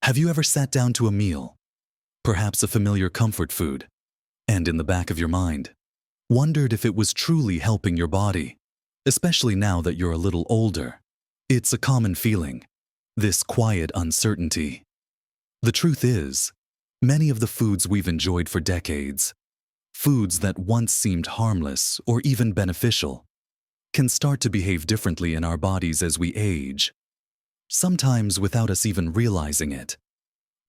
Have you ever sat down to a meal, perhaps a familiar comfort food, and in the back of your mind, wondered if it was truly helping your body, especially now that you're a little older? It's a common feeling, this quiet uncertainty. The truth is, many of the foods we've enjoyed for decades, foods that once seemed harmless or even beneficial, can start to behave differently in our bodies as we age, sometimes without us even realizing it.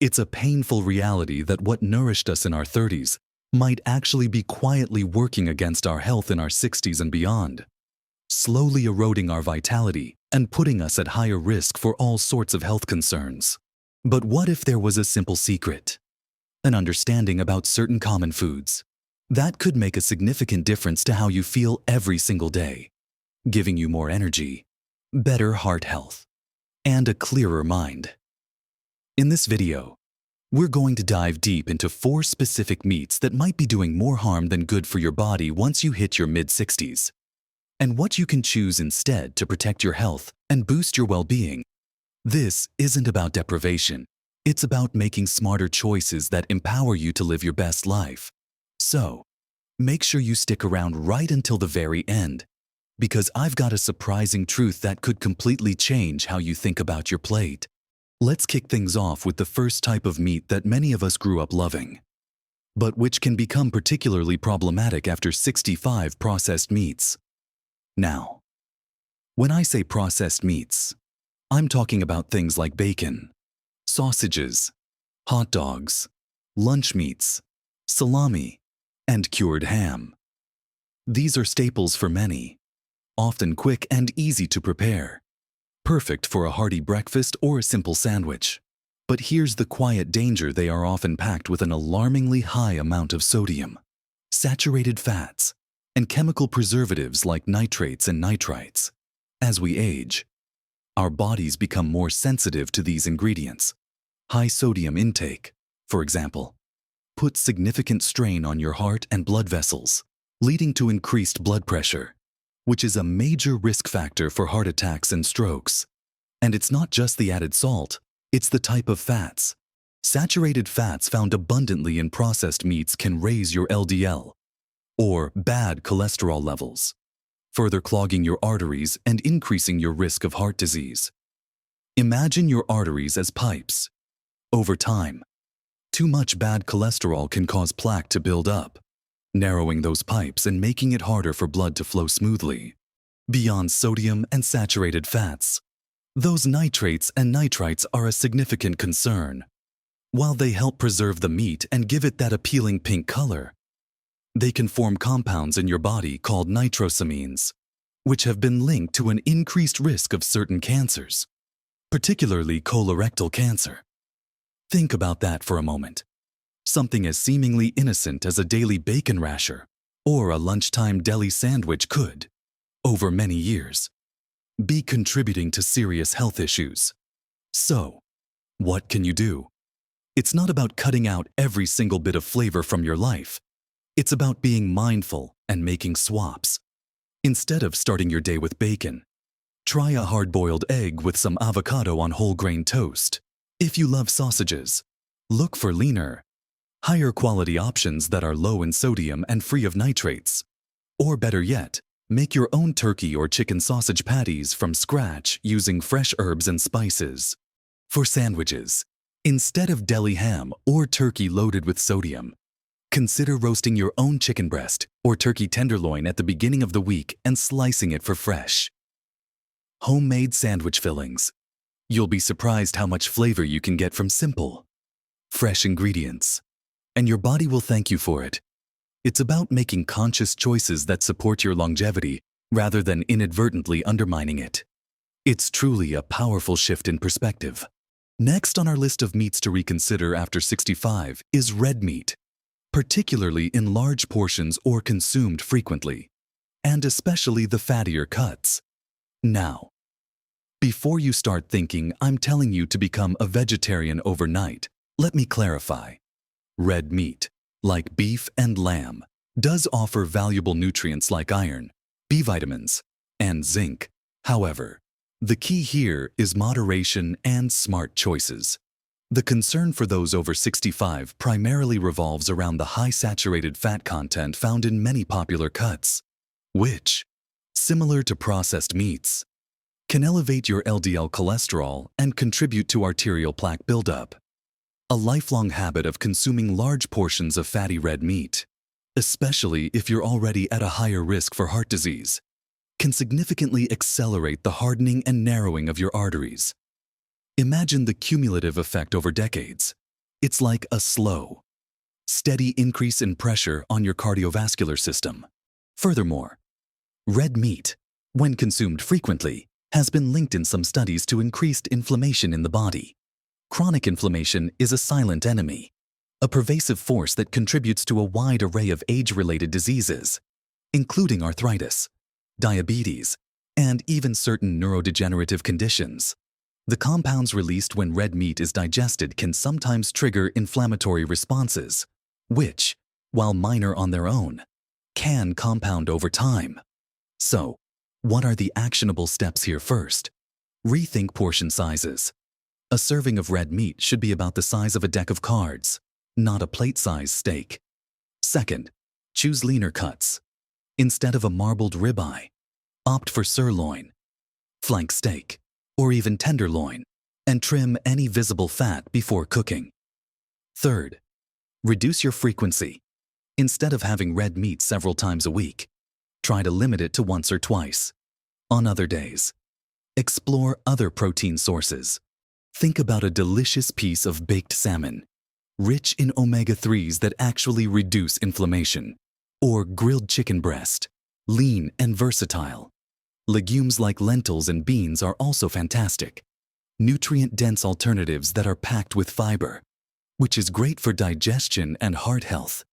It's a painful reality that what nourished us in our 30s might actually be quietly working against our health in our 60s and beyond, slowly eroding our vitality and putting us at higher risk for all sorts of health concerns. But what if there was a simple secret, an understanding about certain common foods, that could make a significant difference to how you feel every single day, giving you more energy, better heart health, and a clearer mind? In this video, we're going to dive deep into 4 specific meats that might be doing more harm than good for your body once you hit your mid-60s, and what you can choose instead to protect your health and boost your well-being. This isn't about deprivation. It's about making smarter choices that empower you to live your best life. So, make sure you stick around right until the very end, because I've got a surprising truth that could completely change how you think about your plate. Let's kick things off with the first type of meat that many of us grew up loving, but which can become particularly problematic after 65: processed meats. Now, when I say processed meats, I'm talking about things like bacon, sausages, hot dogs, lunch meats, salami, and cured ham. These are staples for many, often quick and easy to prepare, perfect for a hearty breakfast or a simple sandwich. But here's the quiet danger: they are often packed with an alarmingly high amount of sodium, saturated fats, and chemical preservatives like nitrates and nitrites. As we age, our bodies become more sensitive to these ingredients. High sodium intake, for example, puts significant strain on your heart and blood vessels, leading to increased blood pressure, which is a major risk factor for heart attacks and strokes. And it's not just the added salt, it's the type of fats. Saturated fats found abundantly in processed meats can raise your LDL, or bad cholesterol levels, further clogging your arteries and increasing your risk of heart disease. Imagine your arteries as pipes. Over time, too much bad cholesterol can cause plaque to build up, narrowing those pipes and making it harder for blood to flow smoothly. Beyond sodium and saturated fats, those nitrates and nitrites are a significant concern. While they help preserve the meat and give it that appealing pink color, they can form compounds in your body called nitrosamines, which have been linked to an increased risk of certain cancers, particularly colorectal cancer. Think about that for a moment. Something as seemingly innocent as a daily bacon rasher or a lunchtime deli sandwich could, over many years, be contributing to serious health issues. So, what can you do? It's not about cutting out every single bit of flavor from your life. It's about being mindful and making swaps. Instead of starting your day with bacon, try a hard-boiled egg with some avocado on whole-grain toast. If you love sausages, look for leaner, higher-quality options that are low in sodium and free of nitrates. Or better yet, make your own turkey or chicken sausage patties from scratch using fresh herbs and spices. For sandwiches, instead of deli ham or turkey loaded with sodium, consider roasting your own chicken breast or turkey tenderloin at the beginning of the week and slicing it for fresh, homemade sandwich fillings. You'll be surprised how much flavor you can get from simple, fresh ingredients, and your body will thank you for it. It's about making conscious choices that support your longevity rather than inadvertently undermining it. It's truly a powerful shift in perspective. Next on our list of meats to reconsider after 65 is red meat, particularly in large portions or consumed frequently, and especially the fattier cuts. Now, before you start thinking I'm telling you to become a vegetarian overnight, let me clarify. Red meat, like beef and lamb, does offer valuable nutrients like iron, B vitamins, and zinc. However, the key here is moderation and smart choices. The concern for those over 65 primarily revolves around the high saturated fat content found in many popular cuts, which, similar to processed meats, can elevate your LDL cholesterol and contribute to arterial plaque buildup. A lifelong habit of consuming large portions of fatty red meat, especially if you're already at a higher risk for heart disease, can significantly accelerate the hardening and narrowing of your arteries. Imagine the cumulative effect over decades. It's like a slow, steady increase in pressure on your cardiovascular system. Furthermore, red meat, when consumed frequently, has been linked in some studies to increased inflammation in the body. Chronic inflammation is a silent enemy, a pervasive force that contributes to a wide array of age-related diseases, including arthritis, diabetes, and even certain neurodegenerative conditions. The compounds released when red meat is digested can sometimes trigger inflammatory responses, which, while minor on their own, can compound over time. So, what are the actionable steps here? First, rethink portion sizes. A serving of red meat should be about the size of a deck of cards, not a plate-sized steak. Second, choose leaner cuts. Instead of a marbled ribeye, opt for sirloin, flank steak, or even tenderloin, and trim any visible fat before cooking. Third, reduce your frequency. Instead of having red meat several times a week, try to limit it to once or twice. On other days, explore other protein sources. Think about a delicious piece of baked salmon, rich in omega-3s that actually reduce inflammation, or grilled chicken breast, lean and versatile. Legumes like lentils and beans are also fantastic, nutrient-dense alternatives that are packed with fiber, which is great for digestion and heart health.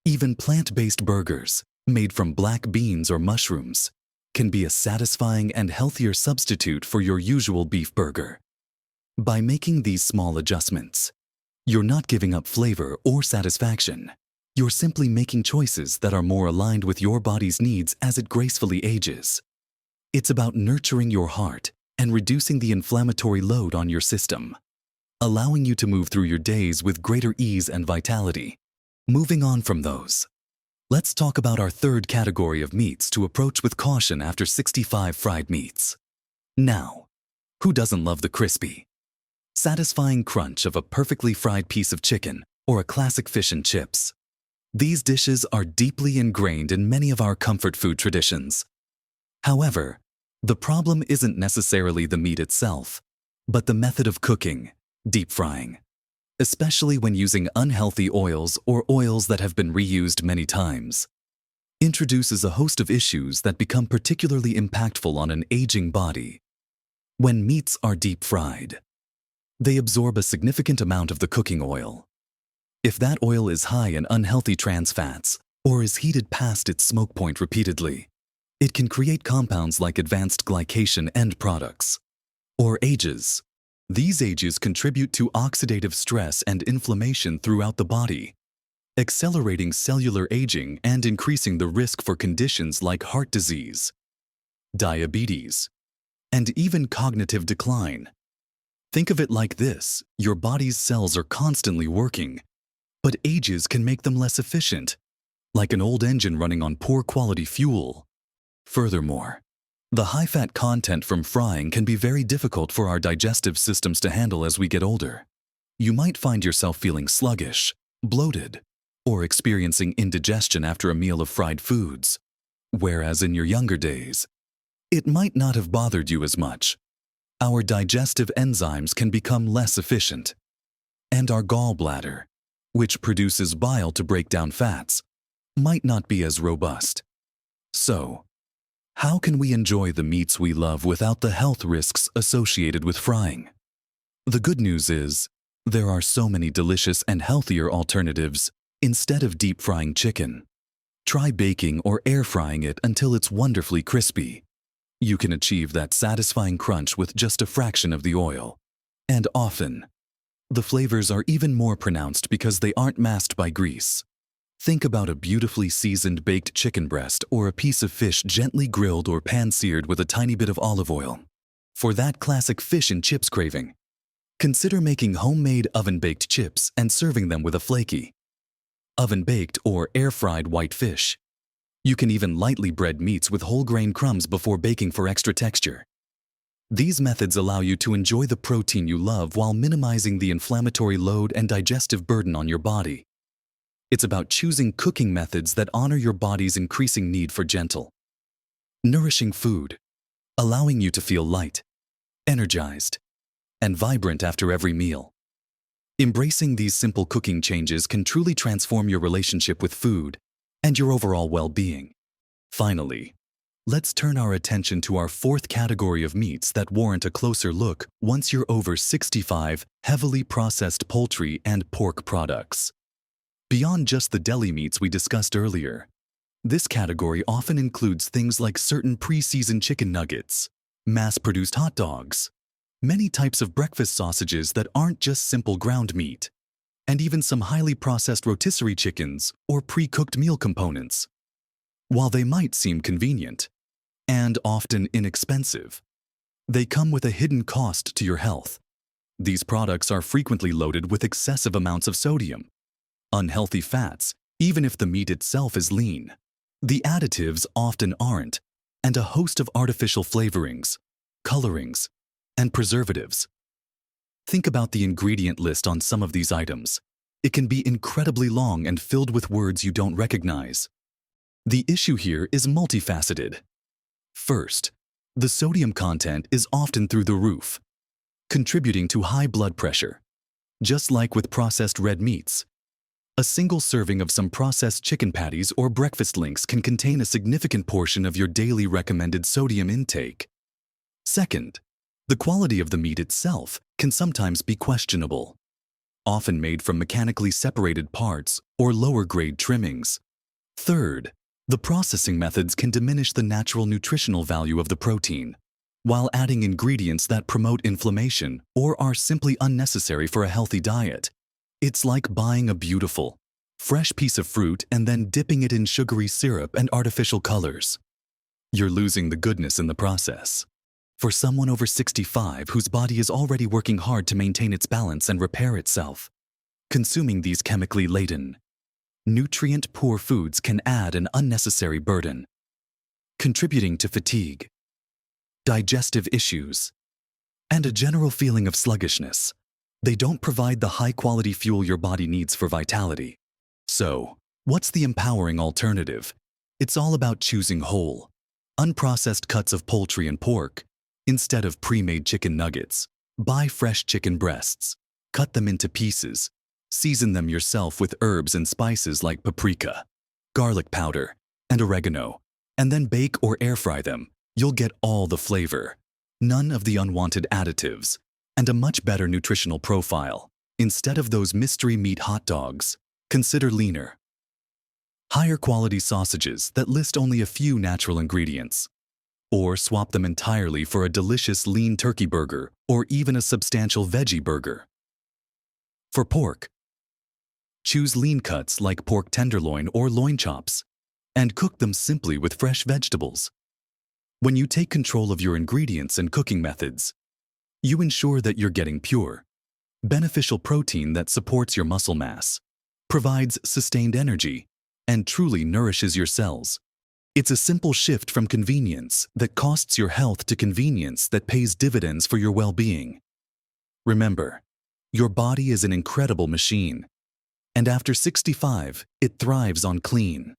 Even plant-based burgers, made from black beans or mushrooms, can be a satisfying and healthier substitute for your usual beef burger. By making these small adjustments, you're not giving up flavor or satisfaction. You're simply making choices that are more aligned with your body's needs as it gracefully ages. It's about nurturing your heart and reducing the inflammatory load on your system, allowing you to move through your days with greater ease and vitality. Moving on from those, let's talk about our third category of meats to approach with caution after 65 fried meats. Now, who doesn't love the crispy, satisfying crunch of a perfectly fried piece of chicken or a classic fish and chips? These dishes are deeply ingrained in many of our comfort food traditions. However, the problem isn't necessarily the meat itself, but the method of cooking, deep frying. Especially when using unhealthy oils or oils that have been reused many times, introduces a host of issues that become particularly impactful on an aging body. When meats are deep fried, they absorb a significant amount of the cooking oil. If that oil is high in unhealthy trans fats or is heated past its smoke point repeatedly, it can create compounds like advanced glycation end products, or ages. These ages contribute to oxidative stress and inflammation throughout the body, accelerating cellular aging and increasing the risk for conditions like heart disease, diabetes, and even cognitive decline. Think of it like this: your body's cells are constantly working, but ages can make them less efficient, like an old engine running on poor quality fuel. Furthermore, the high-fat content from frying can be very difficult for our digestive systems to handle as we get older. You might find yourself feeling sluggish, bloated, or experiencing indigestion after a meal of fried foods, whereas in your younger days, it might not have bothered you as much. Our digestive enzymes can become less efficient, and our gallbladder, which produces bile to break down fats, might not be as robust. So, how can we enjoy the meats we love without the health risks associated with frying? The good news is, there are so many delicious and healthier alternatives instead of deep frying chicken. Try baking or air frying it until it's wonderfully crispy. You can achieve that satisfying crunch with just a fraction of the oil. And often, the flavors are even more pronounced because they aren't masked by grease. Think about a beautifully seasoned baked chicken breast or a piece of fish gently grilled or pan-seared with a tiny bit of olive oil. For that classic fish and chips craving, Consider making homemade oven-baked chips and serving them with a flaky, oven-baked or air-fried white fish. You can even lightly bread meats with whole grain crumbs before baking for extra texture. These methods allow you to enjoy the protein you love while minimizing the inflammatory load and digestive burden on your body. It's about choosing cooking methods that honor your body's increasing need for gentle, nourishing food, allowing you to feel light, energized, and vibrant after every meal. Embracing these simple cooking changes can truly transform your relationship with food and your overall well-being. Finally, let's turn our attention to our fourth category of meats that warrant a closer look once you're over 65: heavily processed poultry and pork products. Beyond just the deli meats we discussed earlier, this category often includes things like certain pre-seasoned chicken nuggets, mass-produced hot dogs, many types of breakfast sausages that aren't just simple ground meat, and even some highly processed rotisserie chickens or pre-cooked meal components. While they might seem convenient and often inexpensive, they come with a hidden cost to your health. These products are frequently loaded with excessive amounts of sodium, unhealthy fats, even if the meat itself is lean. The additives often aren't, and a host of artificial flavorings, colorings, and preservatives. Think about the ingredient list on some of these items. It can be incredibly long and filled with words you don't recognize. The issue here is multifaceted. First, the sodium content is often through the roof, contributing to high blood pressure. Just like with processed red meats, a single serving of some processed chicken patties or breakfast links can contain a significant portion of your daily recommended sodium intake. Second, the quality of the meat itself can sometimes be questionable, often made from mechanically separated parts or lower-grade trimmings. Third, the processing methods can diminish the natural nutritional value of the protein, while adding ingredients that promote inflammation or are simply unnecessary for a healthy diet. It's like buying a beautiful, fresh piece of fruit and then dipping it in sugary syrup and artificial colors. You're losing the goodness in the process. For someone over 65 whose body is already working hard to maintain its balance and repair itself, consuming these chemically laden, nutrient-poor foods can add an unnecessary burden, contributing to fatigue, digestive issues, and a general feeling of sluggishness. They don't provide the high-quality fuel your body needs for vitality. So, what's the empowering alternative? It's all about choosing whole, unprocessed cuts of poultry and pork instead of pre-made chicken nuggets. Buy fresh chicken breasts, cut them into pieces, season them yourself with herbs and spices like paprika, garlic powder, and oregano, and then bake or air-fry them. You'll get all the flavor, none of the unwanted additives, and a much better nutritional profile. Instead of those mystery meat hot dogs, consider leaner, higher quality sausages that list only a few natural ingredients. Or swap them entirely for a delicious lean turkey burger or even a substantial veggie burger. For pork, choose lean cuts like pork tenderloin or loin chops and cook them simply with fresh vegetables. When you take control of your ingredients and cooking methods, you ensure that you're getting pure, beneficial protein that supports your muscle mass, provides sustained energy, and truly nourishes your cells. It's a simple shift from convenience that costs your health to convenience that pays dividends for your well-being. Remember, your body is an incredible machine, and after 65, it thrives on clean,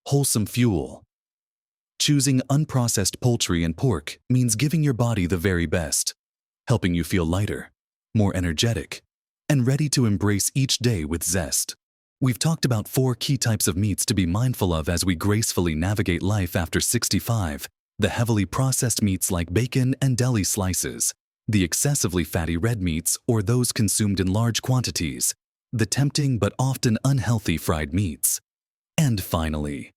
wholesome fuel. Choosing unprocessed poultry and pork means giving your body the very best, helping you feel lighter, more energetic, and ready to embrace each day with zest. We've talked about 4 key types of meats to be mindful of as we gracefully navigate life after 65: the heavily processed meats like bacon and deli slices, the excessively fatty red meats or those consumed in large quantities, the tempting but often unhealthy fried meats, and finally,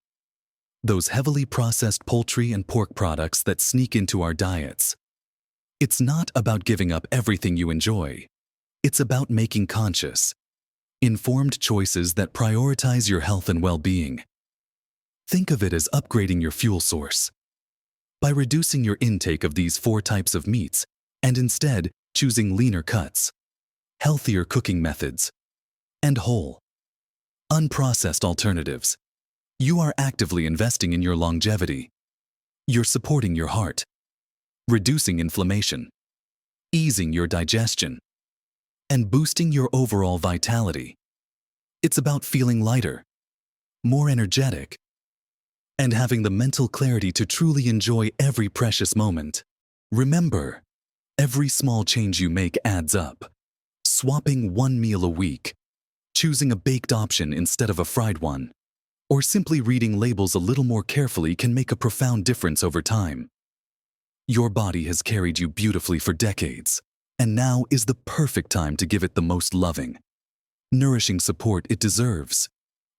those heavily processed poultry and pork products that sneak into our diets. It's not about giving up everything you enjoy. It's about making conscious, informed choices that prioritize your health and well-being. Think of it as upgrading your fuel source. By reducing your intake of these 4 types of meats and instead choosing leaner cuts, healthier cooking methods, and whole, unprocessed alternatives. You are actively investing in your longevity. You're supporting your heart, reducing inflammation, easing your digestion, and boosting your overall vitality. It's about feeling lighter, more energetic, and having the mental clarity to truly enjoy every precious moment. Remember, every small change you make adds up. Swapping one meal a week, choosing a baked option instead of a fried one, or simply reading labels a little more carefully can make a profound difference over time. Your body has carried you beautifully for decades, and now is the perfect time to give it the most loving, nourishing support it deserves.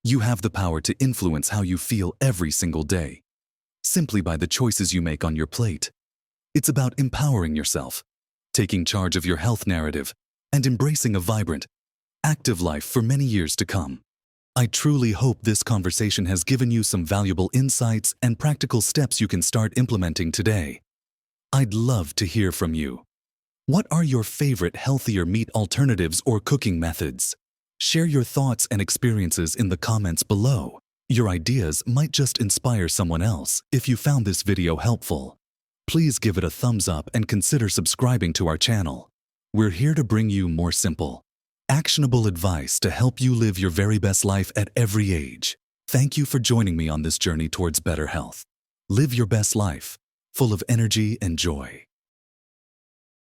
You have the power to influence how you feel every single day, simply by the choices you make on your plate. It's about empowering yourself, taking charge of your health narrative, and embracing a vibrant, active life for many years to come. I truly hope this conversation has given you some valuable insights and practical steps you can start implementing today. I'd love to hear from you. What are your favorite healthier meat alternatives or cooking methods? Share your thoughts and experiences in the comments below. Your ideas might just inspire someone else if you found this video helpful. Please give it a thumbs up and consider subscribing to our channel. We're here to bring you more simple, actionable advice to help you live your very best life at every age. Thank you for joining me on this journey towards better health. Live your best life, full of energy and joy.